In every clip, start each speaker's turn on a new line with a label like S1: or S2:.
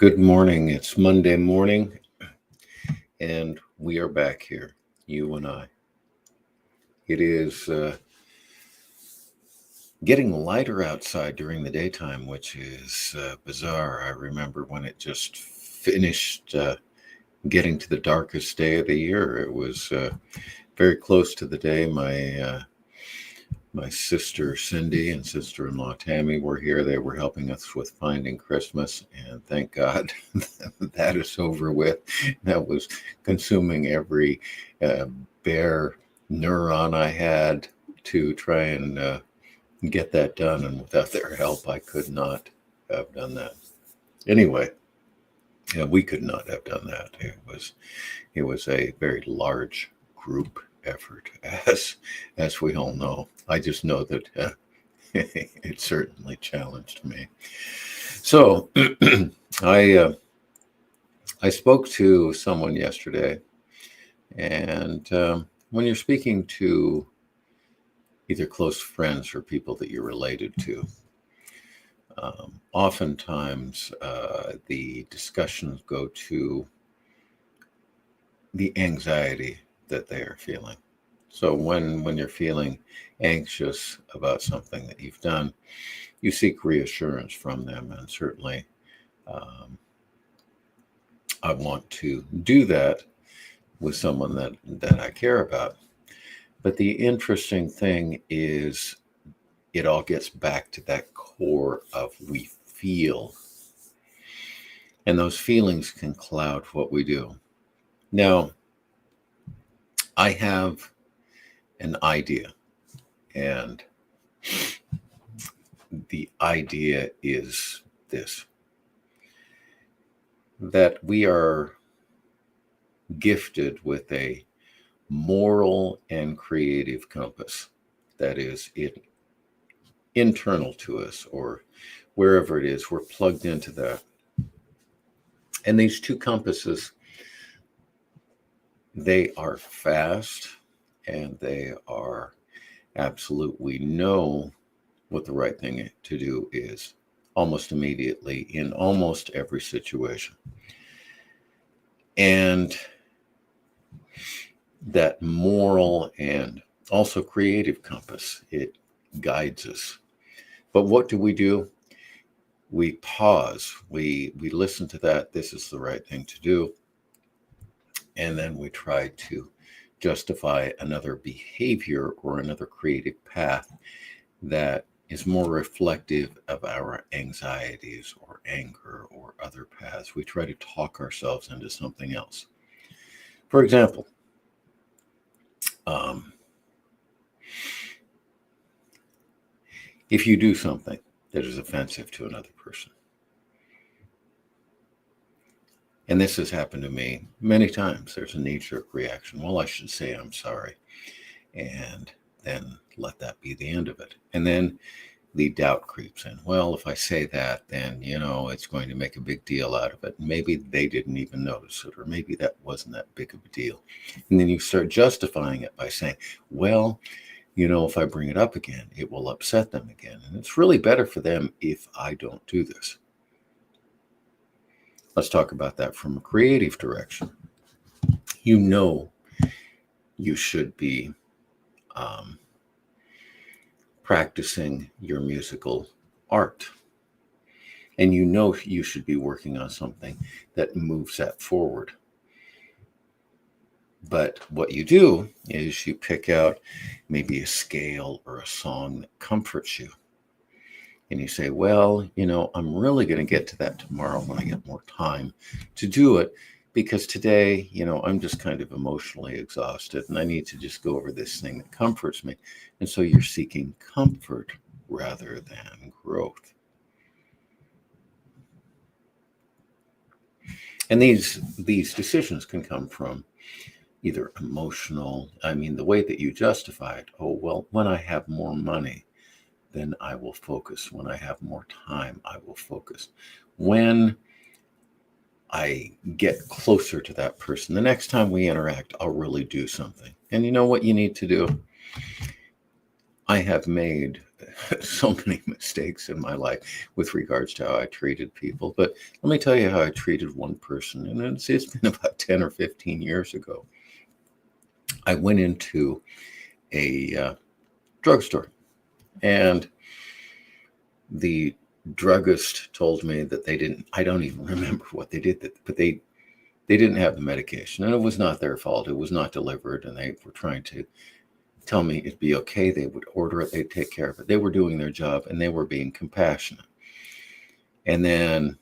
S1: Good morning. It's Monday morning, and we are back here, you and I. It is getting lighter outside during the daytime, which is bizarre. I remember when it just finished getting to the darkest day of the year. It was very close to the day my sister Cindy and sister-in-law Tammy were here. They were helping us with finding Christmas, and thank God that is over with. That was consuming every uh, bare neuron I had to try and get that done, and without their help, I could not have done that. Anyway, yeah, we could not have done that. It was a very large group effort, as we all know. I just know that it certainly challenged me. So I I spoke to someone yesterday, and when you're speaking to either close friends or people that you're related to, oftentimes the discussions go to the anxiety that they are feeling. So when you're feeling anxious about something that you've done, you seek reassurance from them, and certainly um, I want to do that with someone that I care about. But the interesting thing is, it all gets back to that core of we feel, and those feelings can cloud what we do. Now, I have an idea, and the idea is this: that we are gifted with a moral and creative compass that is internal to us, or wherever it is, we're plugged into that. And these two compasses, they are fast, and they are absolute. We know what the right thing to do is almost immediately in almost every situation. And that moral and also creative compass, it guides us. But what do? We pause, we listen to that, this is the right thing to do, and then we try to justify another behavior or another creative path that is more reflective of our anxieties or anger or other paths. We try to talk ourselves into something else. For example, um, if you do something that is offensive to another person, and this has happened to me many times, there's a knee-jerk reaction. Well, I should say I'm sorry, and then let that be the end of it. And then the doubt creeps in. Well, if I say that, then, it's going to make a big deal out of it. Maybe they didn't even notice it, or maybe that wasn't that big of a deal. And then you start justifying it by saying, well, if I bring it up again, it will upset them again. And it's really better for them if I don't do this. Let's talk about that from a creative direction. You know, you should be um, practicing your musical art. And you should be working on something that moves that forward. But what you do is you pick out maybe a scale or a song that comforts you. And you say, well, I'm really going to get to that tomorrow when I get more time to do it, because today, I'm just kind of emotionally exhausted and I need to just go over this thing that comforts me. And so you're seeking comfort rather than growth. And these decisions can come from either emotional, the way that you justify it. Oh, well, when I have more money, then I will focus. When I have more time, I will focus. When I get closer to that person, the next time we interact, I'll really do something. And you know what you need to do? I have made so many mistakes in my life with regards to how I treated people. But let me tell you how I treated one person. And it's been about 10 or 15 years ago. I went into a drugstore, and the druggist told me that I don't even remember what they did, but they didn't have the medication, and it was not their fault. It was not delivered, and they were trying to tell me it'd be okay. They would order it. They'd take care of it. They were doing their job, and they were being compassionate. And then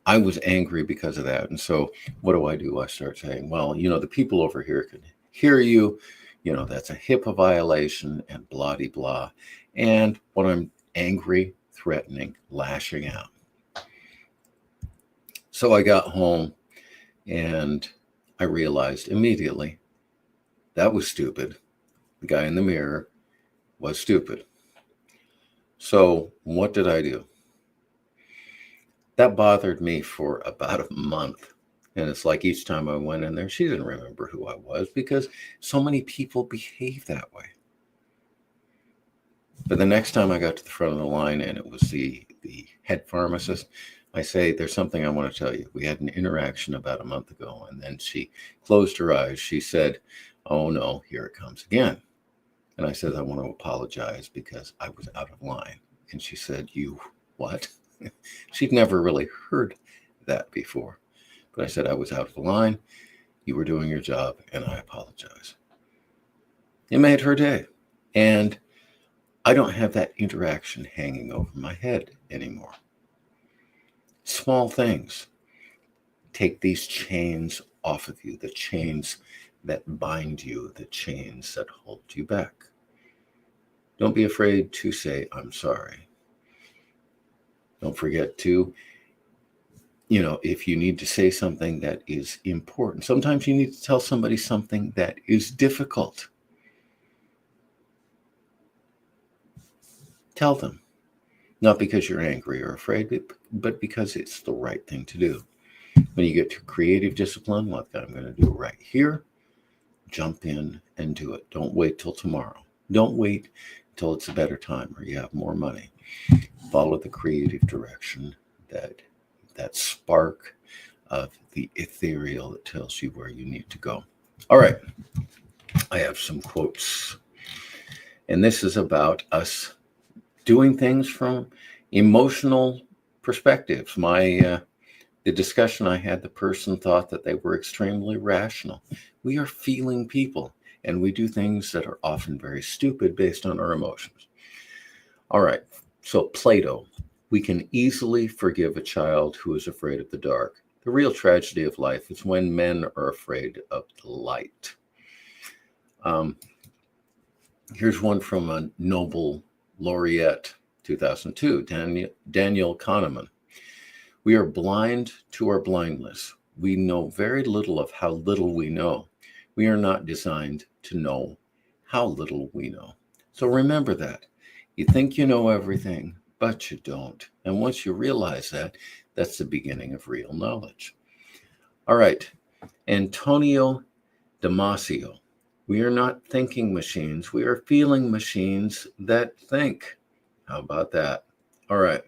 S1: I was angry because of that. And so what do? I start saying, well, the people over here can hear you. That's a HIPAA violation and blah, de blah. And when I'm angry, threatening, lashing out. So I got home and I realized immediately that was stupid. The guy in the mirror was stupid. So what did I do? That bothered me for about a month. And it's like each time I went in there, she didn't remember who I was because so many people behave that way. But the next time I got to the front of the line and it was the head pharmacist, I say, there's something I want to tell you. We had an interaction about a month ago, and then she closed her eyes. She said, oh no, here it comes again. And I said, I want to apologize because I was out of line. And she said, you what? She'd never really heard that before. But I said, I was out of line. You were doing your job, and I apologize. It made her day. And I don't have that interaction hanging over my head anymore. Small things. Take these chains off of you, the chains that bind you, the chains that hold you back. Don't be afraid to say, I'm sorry. Don't forget to, if you need to say something that is important, sometimes you need to tell somebody something that is difficult. Tell them, not because you're angry or afraid, but because it's the right thing to do. When you get to creative discipline, like I'm going to do right here, jump in and do it. Don't wait till tomorrow. Don't wait until it's a better time or you have more money. Follow the creative direction, that spark of the ethereal that tells you where you need to go. All right. I have some quotes. And this is about us doing things from emotional perspectives. The discussion I had, the person thought that they were extremely rational. We are feeling people, and we do things that are often very stupid based on our emotions. All right, so Plato. We can easily forgive a child who is afraid of the dark. The real tragedy of life is when men are afraid of the light. Here's one from a Nobel laureate, 2002, Daniel Kahneman. We are blind to our blindness. We know very little of how little we know. We are not designed to know how little we know. So remember that. You think you know everything, but you don't. And once you realize that, that's the beginning of real knowledge. All right, Antonio Damasio. We are not thinking machines. We are feeling machines that think. How about that? All right.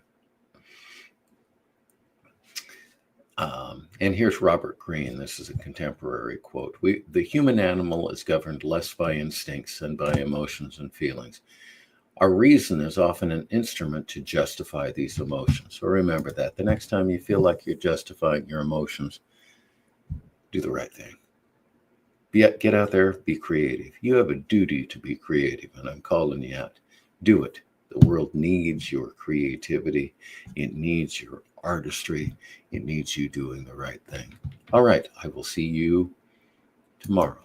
S1: And here's Robert Greene. This is a contemporary quote. The human animal is governed less by instincts than by emotions and feelings. Our reason is often an instrument to justify these emotions. So remember that. The next time you feel like you're justifying your emotions, do the right thing. Get out there, be creative. You have a duty to be creative, and I'm calling you out. Do it. The world needs your creativity. It needs your artistry. It needs you doing the right thing. All right, I will see you tomorrow.